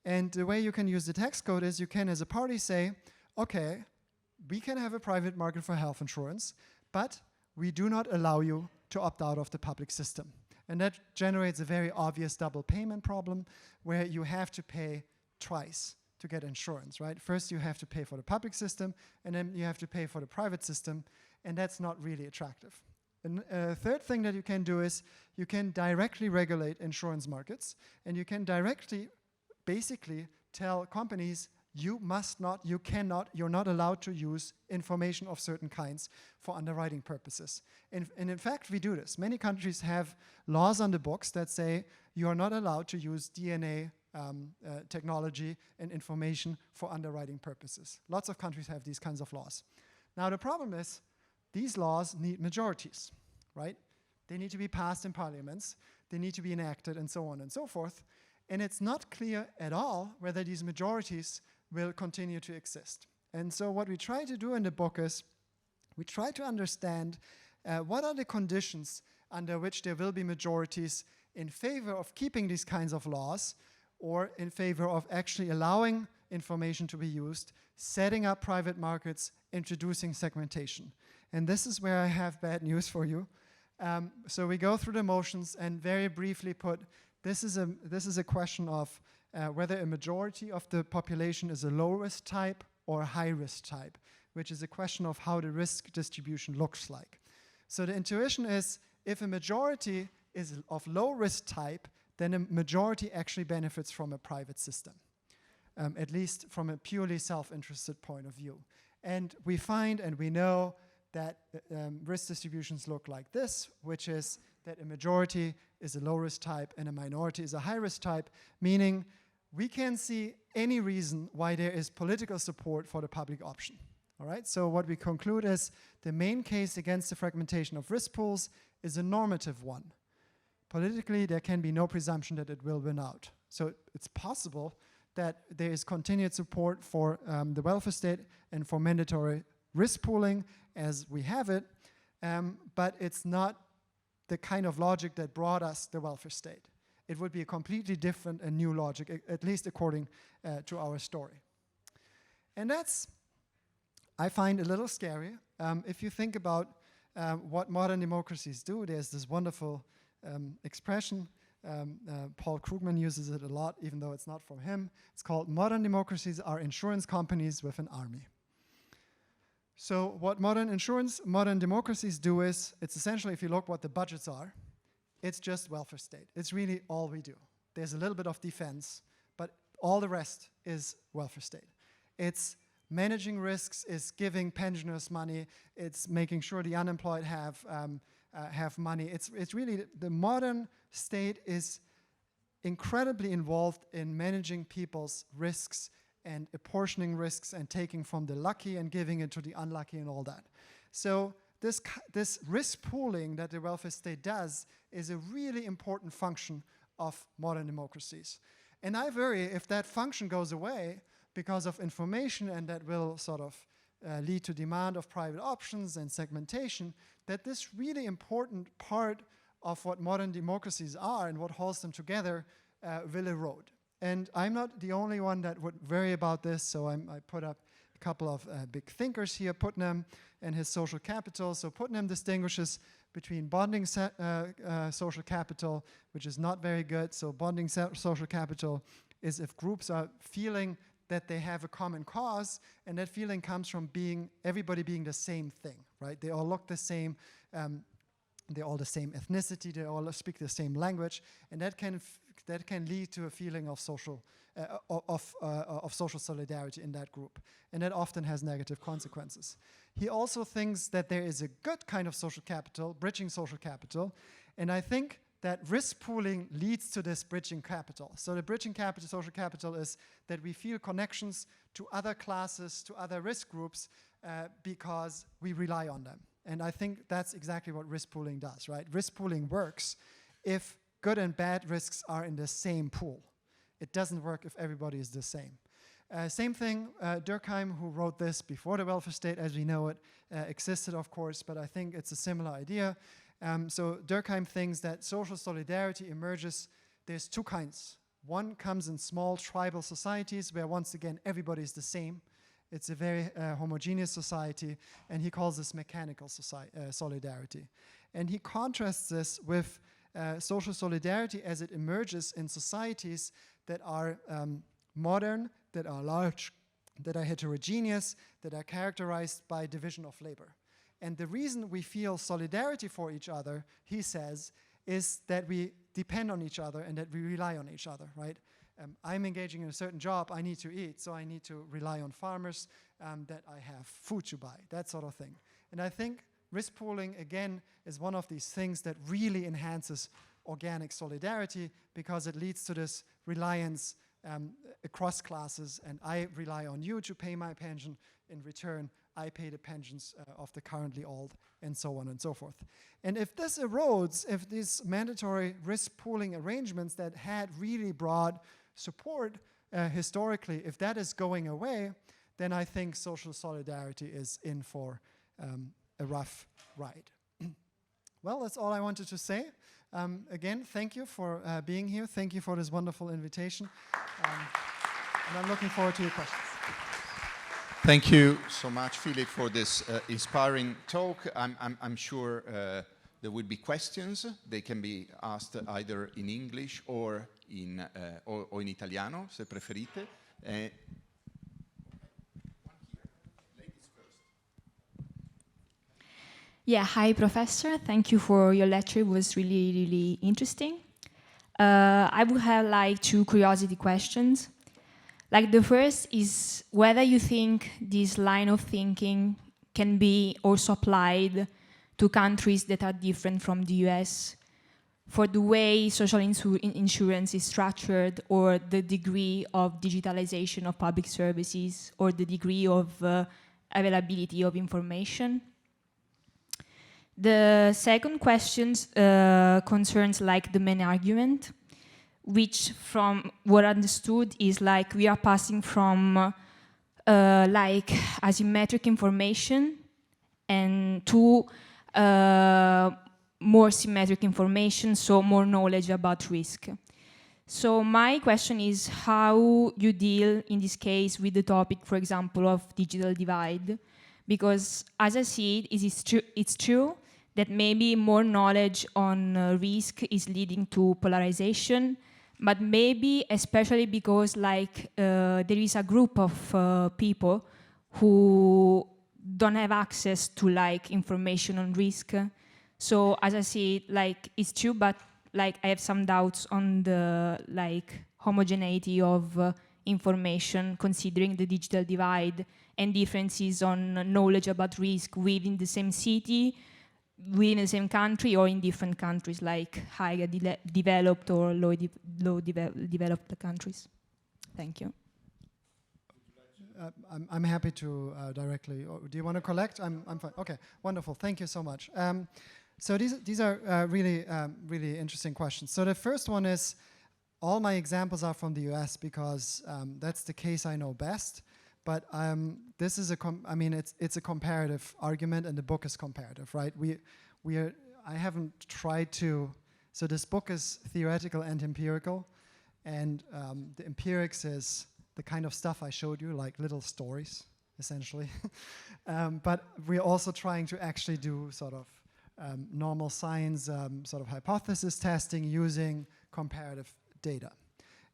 And the way you can use the tax code is you can, as a party, say, okay, we can have a private market for health insurance, but we do not allow you to opt out of the public system. And that generates a very obvious double payment problem where you have to pay twice to get insurance, right? First you have to pay for the public system, and then you have to pay for the private system, and that's not really attractive. And third thing that you can do is you can directly regulate insurance markets, and you can directly basically tell companies you must not, you cannot, you're not allowed to use information of certain kinds for underwriting purposes. And in fact, we do this. Many countries have laws on the books that say you are not allowed to use DNA technology and information for underwriting purposes. Lots of countries have these kinds of laws. Now the problem is these laws need majorities, right? They need to be passed in parliaments, they need to be enacted, and so on and so forth. And it's not clear at all whether these majorities will continue to exist. And so what we try to do in the book is we try to understand what are the conditions under which there will be majorities in favor of keeping these kinds of laws, or in favor of actually allowing information to be used, setting up private markets, introducing segmentation. And this is where I have bad news for you. So we go through the motions and very briefly put, this is a question of whether a majority of the population is a low-risk type or a high-risk type, which is a question of how the risk distribution looks like. So the intuition is, if a majority is of low-risk type, then a majority actually benefits from a private system, at least from a purely self-interested point of view. And we find and we know that risk distributions look like this, which is that a majority is a low-risk type and a minority is a high-risk type, meaning we can't see any reason why there is political support for the public option. All right, so what we conclude is the main case against the fragmentation of risk pools is a normative one. Politically, there can be no presumption that it will win out. So it's possible that there is continued support for the welfare state and for mandatory risk pooling as we have it, but it's not the kind of logic that brought us the welfare state. It would be a completely different and new logic, at least according to our story. And that's, I find, a little scary. If you think about what modern democracies do, there's this wonderful expression. Paul Krugman uses it a lot, even though it's not from him. It's called modern democracies are insurance companies with an army. So what modern democracies do is, it's essentially, if you look what the budgets are, it's just welfare state. It's really all we do. There's a little bit of defense, but all the rest is welfare state. It's managing risks, it's giving pensioners money, it's making sure the unemployed have money. It's really, the modern state is incredibly involved in managing people's risks and apportioning risks and taking from the lucky and giving it to the unlucky and all that. So this risk pooling that the welfare state does is a really important function of modern democracies. And I worry if that function goes away because of information, and that will sort of lead to demand of private options and segmentation, that this really important part of what modern democracies are and what holds them together will erode. And I'm not the only one that would worry about this, so I put up a couple of big thinkers here, Putnam and his social capital. So Putnam distinguishes between bonding social capital, which is not very good. So bonding social capital is if groups are feeling that they have a common cause, and that feeling comes from everybody being the same thing, right? They all look the same, they're all the same ethnicity, they all speak the same language, and that can lead to a feeling of social solidarity in that group, and that often has negative consequences. He also thinks that there is a good kind of social capital, bridging social capital, and I think that risk pooling leads to this bridging capital. So the bridging capital, social capital, is that we feel connections to other classes, to other risk groups, because we rely on them. And I think that's exactly what risk pooling does, right? Risk pooling works if good and bad risks are in the same pool. It doesn't work if everybody is the same. Same thing, Durkheim, who wrote this before the welfare state as we know it, existed, of course, but I think it's a similar idea. So Durkheim thinks that social solidarity emerges, there's two kinds. One comes in small tribal societies where, once again, everybody is the same. It's a very homogeneous society, and he calls this mechanical solidarity. And he contrasts this with social solidarity as it emerges in societies that are modern, that are large, that are heterogeneous, that are characterized by division of labor. And the reason we feel solidarity for each other, he says, is that we depend on each other and that we rely on each other, right? I'm engaging in a certain job, I need to eat, so I need to rely on farmers that I have food to buy, that sort of thing. And I think risk pooling, again, is one of these things that really enhances organic solidarity because it leads to this reliance across classes, and I rely on you to pay my pension. In return, I pay the pensions of the currently old, and so on and so forth. And if this erodes, if these mandatory risk pooling arrangements that had really broad support historically, if that is going away, then I think social solidarity is in for a rough ride. Well, that's all I wanted to say. Again, thank you for being here. Thank you for this wonderful invitation. And I'm looking forward to your questions. Thank you so much, Philipp, for this inspiring talk. I'm sure there will be questions. They can be asked either in English or in italiano, se preferite. Yeah, hi, Professor. Thank you for your lecture. It was really, really interesting. I would have like 2 curiosity questions. Like the first is whether you think this line of thinking can be also applied to countries that are different from the US for the way social insurance is structured, or the degree of digitalization of public services, or the degree of availability of information. The second question concerns like the main argument, which from what I understood is like we are passing from like asymmetric information and to more symmetric information, so more knowledge about risk. So my question is how you deal in this case with the topic, for example, of digital divide, because as I see it, it's true that maybe more knowledge on risk is leading to polarization, but maybe especially because like there is a group of people who don't have access to like information on risk. So as I see it, like it's true, but like I have some doubts on the like homogeneity of information considering the digital divide and differences on knowledge about risk within the same city, within the same country, or in different countries like higher developed or low developed countries. Thank you. I'm happy to directly. Do you want to collect? I'm fine. Okay, wonderful. Thank you so much. So these are really really interesting questions. So the first one is, all my examples are from the US because that's the case I know best. But this is it's a comparative argument, and the book is comparative, right? I haven't tried to. So this book is theoretical and empirical, and the empirics is the kind of stuff I showed you, like little stories, essentially. But we're also trying to actually do sort of normal science, sort of hypothesis testing using comparative data.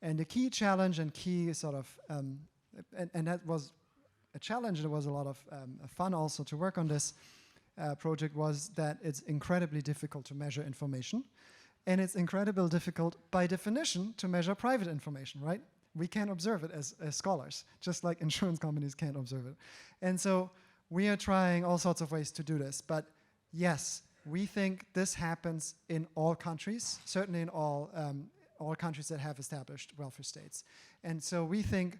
And the key challenge and key sort of, and that was a challenge, there was a lot of fun also to work on this project, was that it's incredibly difficult to measure information. And it's incredibly difficult, by definition, to measure private information, right? We can't observe it as scholars, just like insurance companies can't observe it. And so we are trying all sorts of ways to do this. But yes, we think this happens in all countries, certainly in all countries that have established welfare states. And so we think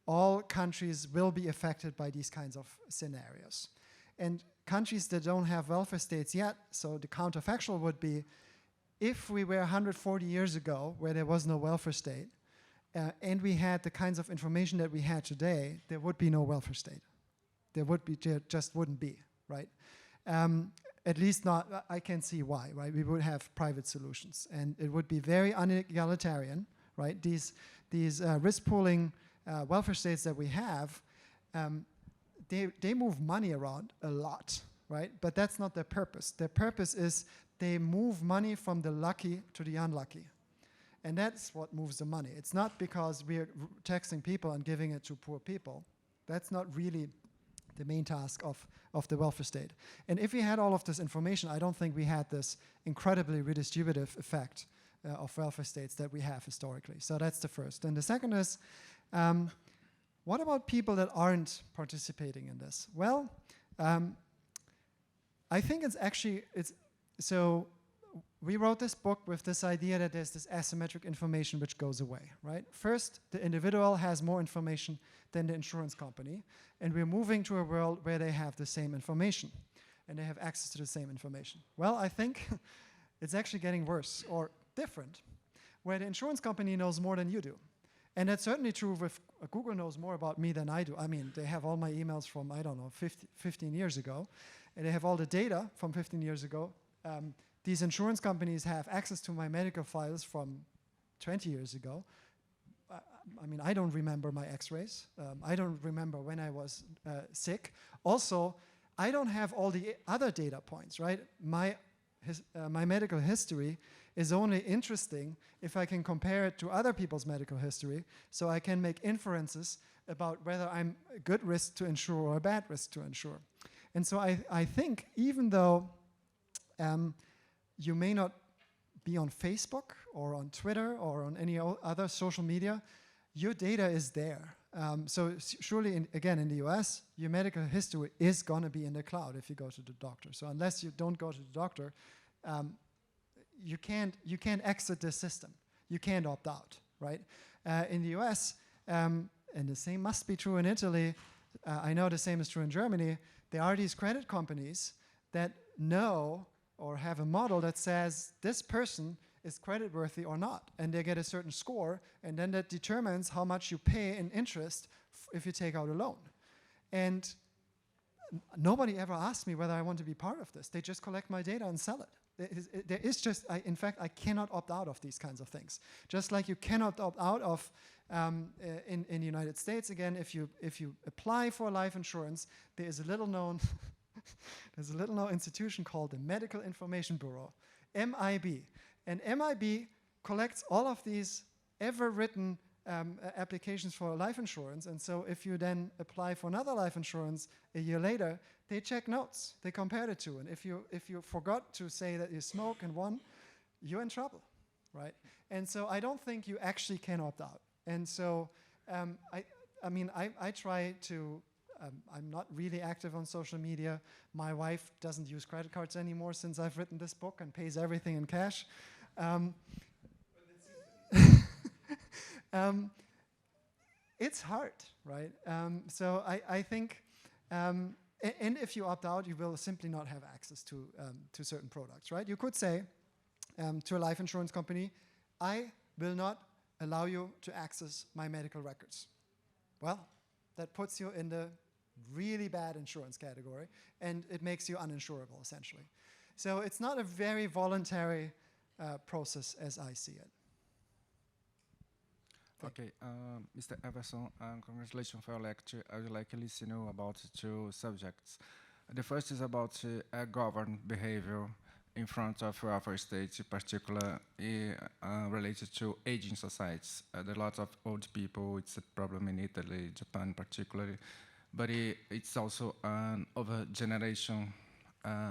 all countries will be affected by these kinds of scenarios. And countries that don't have welfare states yet, so the counterfactual would be, if we were 140 years ago where there was no welfare state, and we had the kinds of information that we had today, there would be no welfare state. There would be, just wouldn't be, right? At least not, I can see why, right? We would have private solutions, and it would be very unegalitarian, right? These risk pooling welfare states that we have, they move money around a lot, right? But that's not their purpose. Their purpose is they move money from the lucky to the unlucky. And that's what moves the money. It's not because we're taxing people and giving it to poor people. That's not really the main task of the welfare state. And if we had all of this information, I don't think we had this incredibly redistributive effect of welfare states that we have historically. So that's the first. And the second is, what about people that aren't participating in this? Well, I think so we wrote this book with this idea that there's this asymmetric information which goes away, right? First, the individual has more information than the insurance company, and we're moving to a world where they have the same information, and they have access to the same information. Well, I think it's actually getting worse, or different, where the insurance company knows more than you do. And that's certainly true with Google knows more about me than I do. I mean, they have all my emails from, I don't know, 15 years ago, and they have all the data from 15 years ago. These insurance companies have access to my medical files from 20 years ago. I mean, I don't remember my x-rays. I don't remember when I was sick. Also, I don't have all the other data points, right? My medical history is only interesting if I can compare it to other people's medical history, so I can make inferences about whether I'm a good risk to insure or a bad risk to insure. And so I think even though you may not be on Facebook or on Twitter or on any other social media, your data is there. So surely, again, in the US, your medical history is going to be in the cloud if you go to the doctor. So unless you don't go to the doctor, you can't exit the system. You can't opt out, right? In the US, and the same must be true in Italy, I know the same is true in Germany, there are these credit companies that know or have a model that says this person is creditworthy or not, and they get a certain score, and then that determines how much you pay in interest if you take out a loan. And nobody ever asked me whether I want to be part of this. They just collect my data and sell it. There is just, in fact, I cannot opt out of these kinds of things. Just like you cannot opt out of, in the United States, again, if you apply for life insurance, there is a little known there's a little known institution called the Medical Information Bureau, MIB. And MIB collects all of these ever written applications for life insurance. And so if you then apply for another life insurance a year later, they check notes, they compare the two. And if you forgot to say that you smoke in one, you're in trouble, right? And so I don't think you actually can opt out. And so I try to, I'm not really active on social media. My wife doesn't use credit cards anymore since I've written this book and pays everything in cash. It's hard, right? So I think, and if you opt out, you will simply not have access to certain products, right? You could say to a life insurance company, I will not allow you to access my medical records. Well, that puts you in the really bad insurance category, and it makes you uninsurable, essentially. So it's not a very voluntary process as I see it. Okay, Mr. Everson, congratulations for your lecture. I would like to listen to you about two subjects. The first is about governed behavior in front of welfare states, particularly related to aging societies. There are lots of old people. It's a problem in Italy, Japan particularly, but it's also an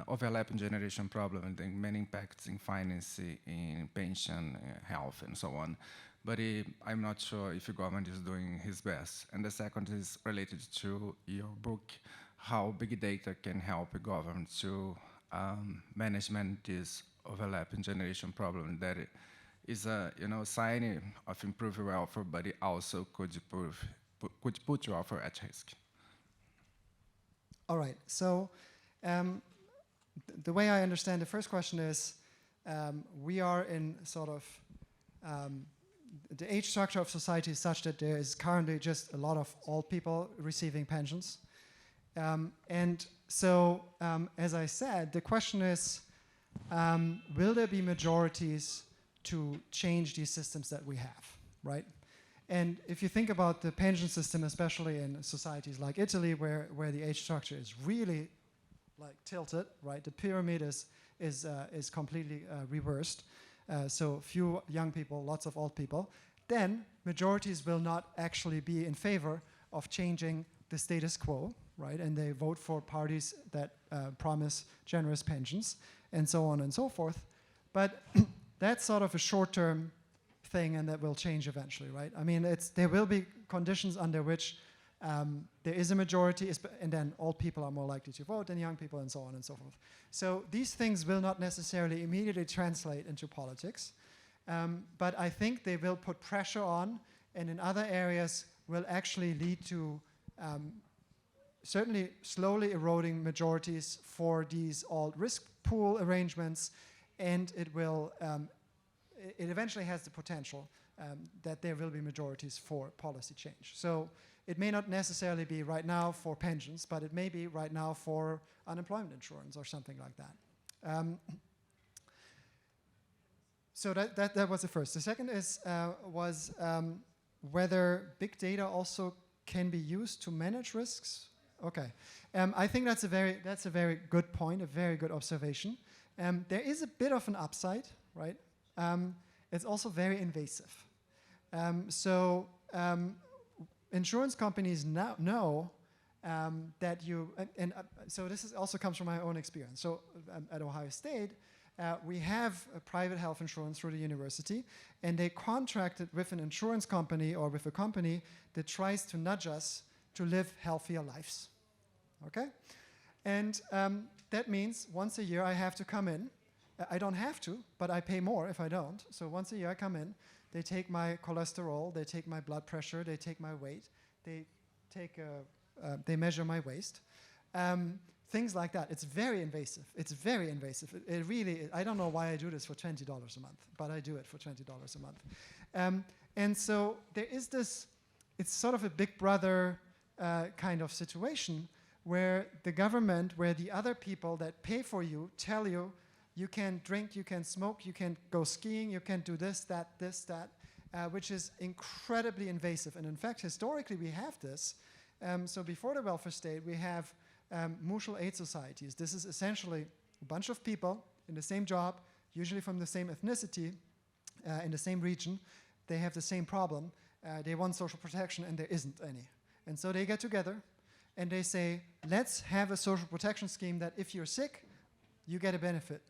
overlapping generation problem, and many impacts in finance, in pension, health, and so on. But I'm not sure if the government is doing his best. And the second is related to your book, how big data can help the government to management this overlapping generation problem that is a sign of improved welfare, but it also could put welfare at risk. All right. So the way I understand the first question is, we are in sort of the age structure of society is such that there is currently just a lot of old people receiving pensions. And so, as I said, the question is, will there be majorities to change these systems that we have, right? And if you think about the pension system, especially in societies like Italy, where the age structure is really like tilted, right? The pyramid is completely reversed. So few young people, lots of old people. Then majorities will not actually be in favor of changing the status quo, right? And they vote for parties that promise generous pensions and so on and so forth. But that's sort of a short-term thing, and that will change eventually, right? I mean, there will be conditions under which there is a majority, and then old people are more likely to vote than young people, and so on and so forth. So these things will not necessarily immediately translate into politics, but I think they will put pressure on, and in other areas will actually lead to certainly slowly eroding majorities for these old risk pool arrangements, and it will it eventually has the potential that there will be majorities for policy change. So it may not necessarily be right now for pensions, but it may be right now for unemployment insurance or something like that. So that was the first. The second was whether big data also can be used to manage risks. Okay, I think that's a very good point, a very good observation. There is a bit of an upside, right? It's also very invasive. Insurance companies now know that so this also comes from my own experience. So at Ohio State, we have a private health insurance through the university, and they contracted with an insurance company or with a company that tries to nudge us to live healthier lives. Okay? And that means once a year I have to come in. I don't have to, but I pay more if I don't. So once a year I come in, they take my cholesterol, they take my blood pressure, they take my weight, they measure my waist. Things like that. It's very invasive. It's very invasive. It really, I don't know why I do this for $20 a month, but I do it for $20 a month. And so there is this, it's sort of a big brother kind of situation where the government, where the other people that pay for you tell you, you can drink, you can smoke, you can go skiing, you can do this, that, which is incredibly invasive. And in fact, historically, we have this. So before the welfare state, we have mutual aid societies. This is essentially a bunch of people in the same job, usually from the same ethnicity, in the same region. They have the same problem. They want social protection, and there isn't any. And so they get together, and they say, let's have a social protection scheme that if you're sick, you get a benefit.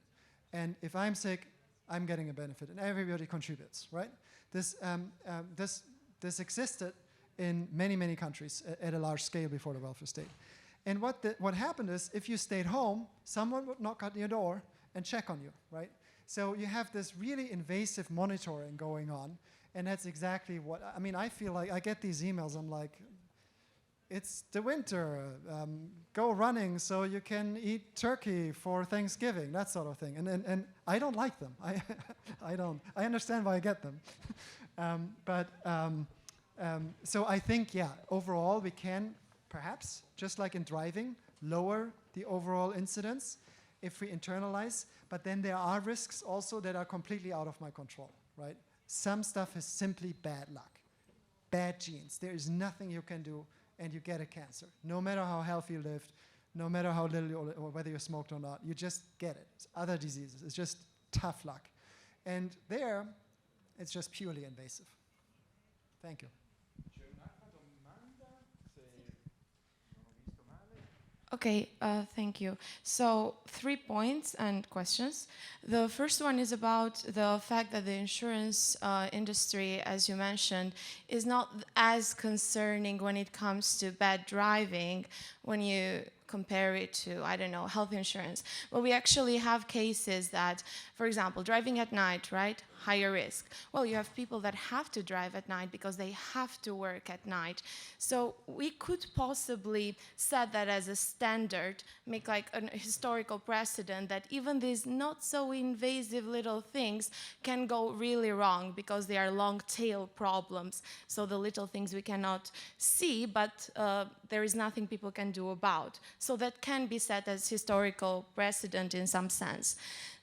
And if I'm sick, I'm getting a benefit, and everybody contributes, right? This existed in many, many countries at a large scale before the welfare state. And what happened is, if you stayed home, someone would knock at your door and check on you, right? So you have this really invasive monitoring going on, and that's exactly what, I mean, I feel like I get these emails, I'm like, it's the winter, go running so you can eat turkey for Thanksgiving, that sort of thing. And I don't like them. I understand why I get them. So I think, yeah, overall we can perhaps, just like in driving, lower the overall incidence if we internalize, but then there are risks also that are completely out of my control, right? Some stuff is simply bad luck, bad genes. There is nothing you can do, and you get a cancer. No matter how healthy you lived, no matter how little or whether you smoked or not, you just get it. It's other diseases. It's just tough luck. And there, it's just purely invasive. Thank you. Okay, thank you. So 3 points and questions. The first one is about the fact that the insurance industry, as you mentioned, is not as concerning when it comes to bad driving when you compare it to, I don't know, health insurance. But we actually have cases that, for example, driving at night, right? Higher risk. Well, you have people that have to drive at night because they have to work at night. So we could possibly set that as a standard, make like a historical precedent that even these not so invasive little things can go really wrong because they are long tail problems. So the little things we cannot see, but there is nothing people can do about. So that can be set as historical precedent in some sense.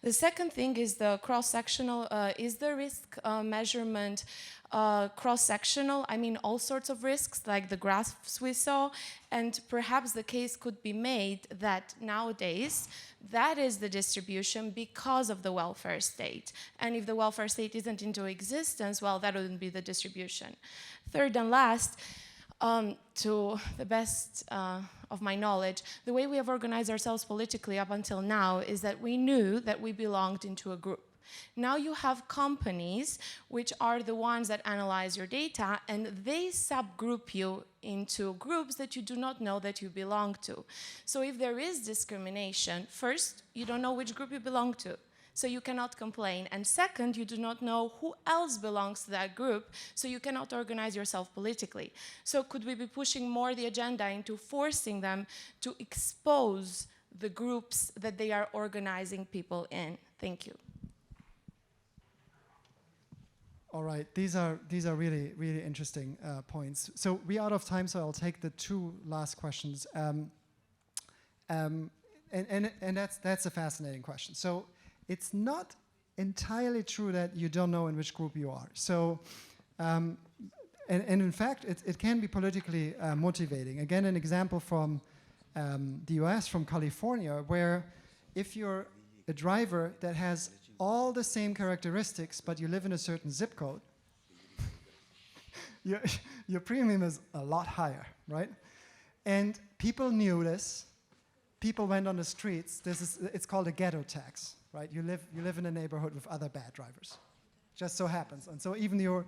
The second thing is the cross-sectional, is the risk measurement cross-sectional? I mean, all sorts of risks, like the graphs we saw, and perhaps the case could be made that nowadays that is the distribution because of the welfare state. And if the welfare state isn't into existence, well, that wouldn't be the distribution. Third and last, to the best of my knowledge, the way we have organized ourselves politically up until now is that we knew that we belonged into a group. Now you have companies which are the ones that analyze your data, and they subgroup you into groups that you do not know that you belong to. So if there is discrimination, first, you don't know which group you belong to, so you cannot complain. And second, you do not know who else belongs to that group, so you cannot organize yourself politically. So could we be pushing more the agenda into forcing them to expose the groups that they are organizing people in? Thank you. All right, these are really, really interesting points. So we're out of time, so I'll take the two last questions. And that's a fascinating question. So it's not entirely true that you don't know in which group you are. So, and in fact, it can be politically motivating. Again, an example from the US, from California, where if you're a driver that has all the same characteristics, but you live in a certain zip code, your premium is a lot higher, right? And people knew this. People went on the streets. It's called a ghetto tax, right? You live in a neighborhood with other bad drivers. Just so happens. And so even your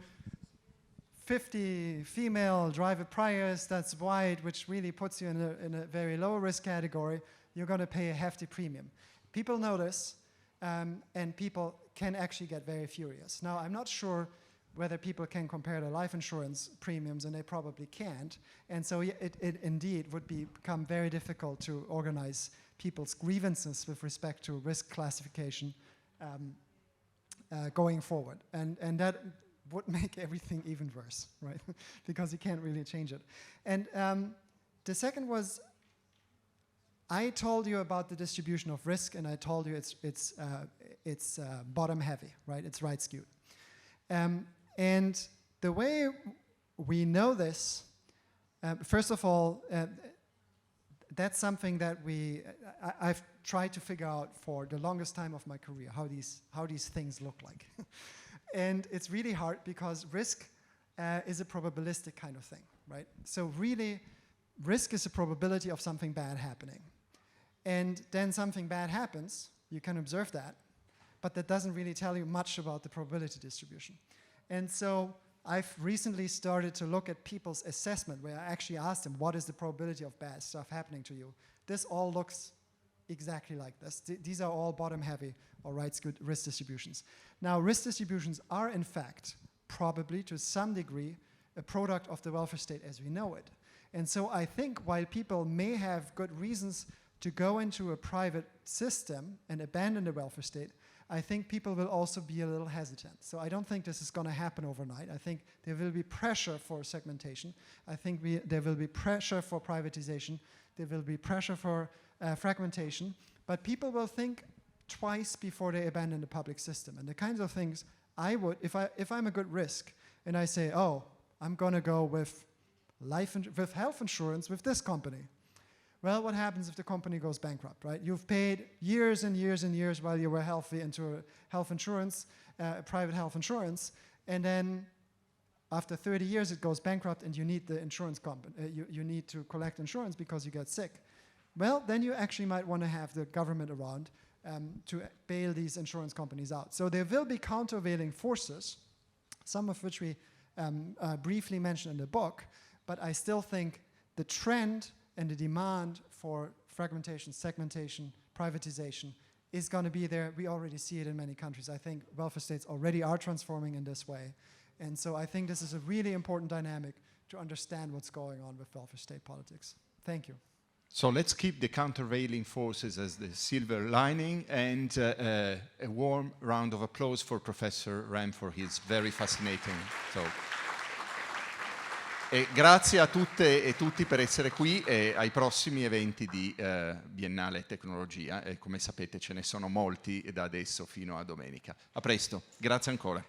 50 female driver Prius that's white, which really puts you in a very low risk category, you're going to pay a hefty premium. People notice, and people can actually get very furious. Now, I'm not sure whether people can compare the life insurance premiums, and they probably can't. And so it indeed would become very difficult to organize people's grievances with respect to risk classification going forward. And that would make everything even worse, right? Because you can't really change it. And the second was, I told you about the distribution of risk, and I told you it's bottom heavy, right? It's right skewed. And the way we know this, first of all, that's something that I've tried to figure out for the longest time of my career, how these things look like. And it's really hard because risk is a probabilistic kind of thing, right? So really, risk is a probability of something bad happening. And then something bad happens, you can observe that, but that doesn't really tell you much about the probability distribution. And so I've recently started to look at people's assessment, where I actually asked them, what is the probability of bad stuff happening to you? This all looks exactly like this. These are all bottom-heavy or right-skewed risk distributions. Now, risk distributions are, in fact, probably to some degree, a product of the welfare state as we know it. And so I think while people may have good reasons to go into a private system and abandon the welfare state, I think people will also be a little hesitant. So I don't think this is going to happen overnight. I think there will be pressure for segmentation. I think there will be pressure for privatization. There will be pressure for fragmentation. But people will think twice before they abandon the public system. And the kinds of things I would, if I'm a good risk, and I say, oh, I'm going to go with health insurance with this company. Well, what happens if the company goes bankrupt, right? You've paid years and years and years while you were healthy into a health insurance, private health insurance, and then after 30 years it goes bankrupt and you need the insurance company. You need to collect insurance because you get sick. Well, then you actually might want to have the government around to bail these insurance companies out. So there will be countervailing forces, some of which we briefly mentioned in the book, but I still think the trend and the demand for fragmentation, segmentation, privatization is going to be there. We already see it in many countries. I think welfare states already are transforming in this way. And so I think this is a really important dynamic to understand what's going on with welfare state politics. Thank you. So let's keep the countervailing forces as the silver lining, and a warm round of applause for Professor Rehm for his very fascinating talk. E grazie a tutte e tutti per essere qui e ai prossimi eventi di Biennale Tecnologia. E come sapete ce ne sono molti da adesso fino a domenica. A presto, grazie ancora.